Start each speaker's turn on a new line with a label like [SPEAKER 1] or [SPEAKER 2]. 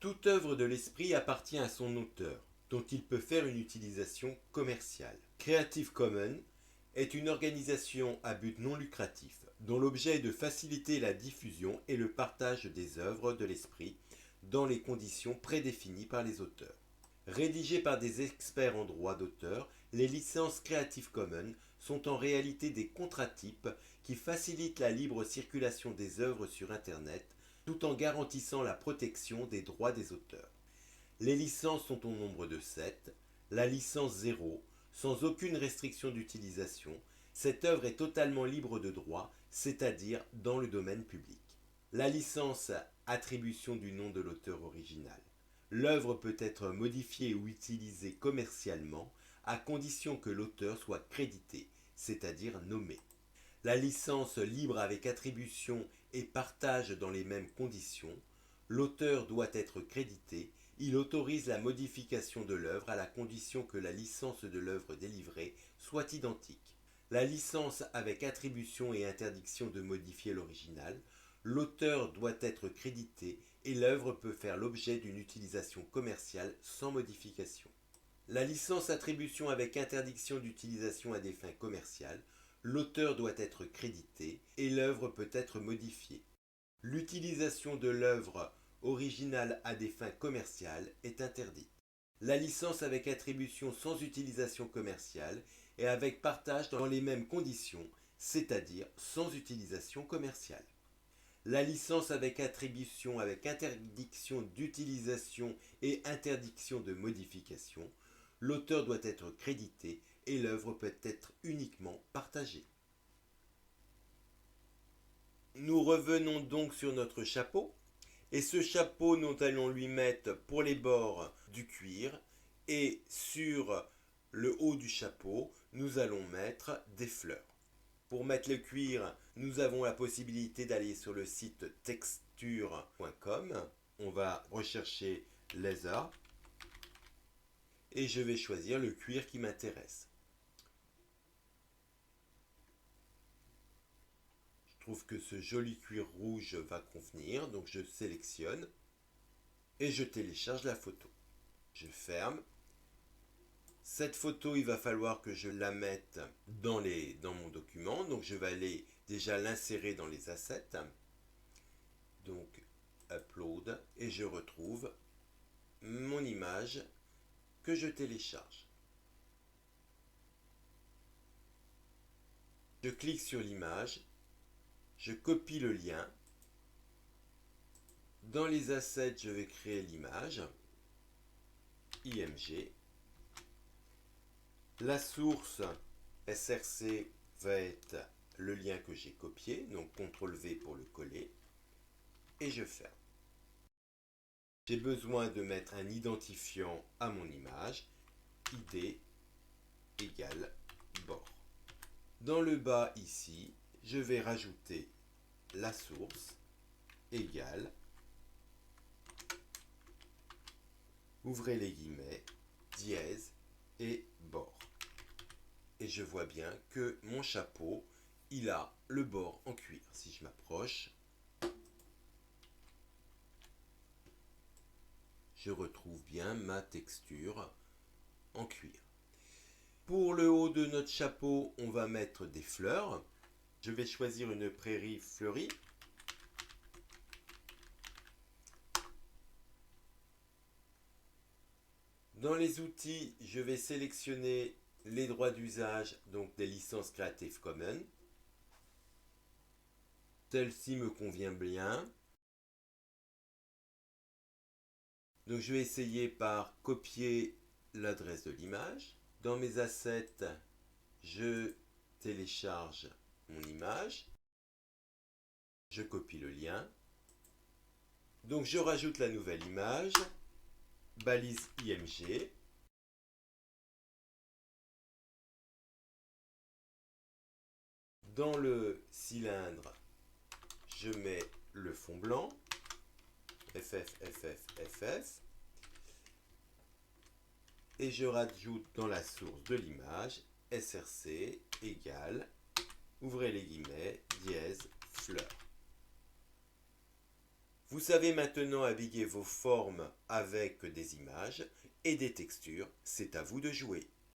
[SPEAKER 1] Toute œuvre de l'esprit appartient à son auteur, dont il peut faire une utilisation commerciale. Creative Commons est une organisation à but non lucratif, dont l'objet est de faciliter la diffusion et le partage des œuvres de l'esprit dans les conditions prédéfinies par les auteurs. Rédigées par des experts en droit d'auteur, les licences Creative Commons sont en réalité des contratypes qui facilitent la libre circulation des œuvres sur Internet tout en garantissant la protection des droits des auteurs. Les licences sont au nombre de 7. La licence 0, sans aucune restriction d'utilisation, cette œuvre est totalement libre de droit, c'est-à-dire dans le domaine public. La licence attribution du nom de l'auteur original. L'œuvre peut être modifiée ou utilisée commercialement à condition que l'auteur soit crédité, c'est-à-dire nommé. La licence libre avec attribution et partage dans les mêmes conditions. L'auteur doit être crédité. Il autorise la modification de l'œuvre à la condition que la licence de l'œuvre délivrée soit identique. La licence avec attribution et interdiction de modifier l'original. L'auteur doit être crédité et l'œuvre peut faire l'objet d'une utilisation commerciale sans modification. La licence attribution avec interdiction d'utilisation à des fins commerciales. L'auteur doit être crédité et l'œuvre peut être modifiée. L'utilisation de l'œuvre originale à des fins commerciales est interdite. La licence avec attribution sans utilisation commerciale et avec partage dans les mêmes conditions, c'est-à-dire sans utilisation commerciale. La licence avec attribution avec interdiction d'utilisation et interdiction de modification, l'auteur doit être crédité et l'œuvre peut être uniquement partagée. Nous revenons donc sur notre chapeau. Et ce chapeau, nous allons lui mettre pour les bords du cuir. Et sur le haut du chapeau, nous allons mettre des fleurs. Pour mettre le cuir, nous avons la possibilité d'aller sur le site texture.com. On va rechercher laser. Et je vais choisir le cuir qui m'intéresse. Je trouve que ce joli cuir rouge va convenir, donc je sélectionne et je télécharge la photo. Je ferme. Cette photo, il va falloir que je la mette dans mon document, donc je vais aller déjà l'insérer dans les assets. Donc, upload, et je retrouve mon image que je télécharge. Je clique sur l'image. Je copie le lien. Dans les assets, je vais créer l'image. IMG. La source SRC va être le lien que j'ai copié. Donc CTRL-V pour le coller. Et je ferme. J'ai besoin de mettre un identifiant à mon image. ID égale bord. Dans le bas ici, je vais rajouter la source égale, ouvrez les guillemets, dièse et bord. Et je vois bien que mon chapeau, il a le bord en cuir. Si je m'approche, je retrouve bien ma texture en cuir. Pour le haut de notre chapeau, on va mettre des fleurs. Je vais choisir une prairie fleurie. Dans les outils, je vais sélectionner les droits d'usage, donc des licences Creative Commons. Celle-ci me convient bien. Donc je vais essayer par copier l'adresse de l'image. Dans mes assets, je télécharge mon image. Je copie le lien. Donc je rajoute la nouvelle image. Balise IMG. Dans le cylindre, je mets le fond blanc. FF. Et je rajoute dans la source de l'image SRC égale, ouvrez les guillemets, dièse, fleur. Vous savez maintenant habiller vos formes avec des images et des textures, c'est à vous de jouer.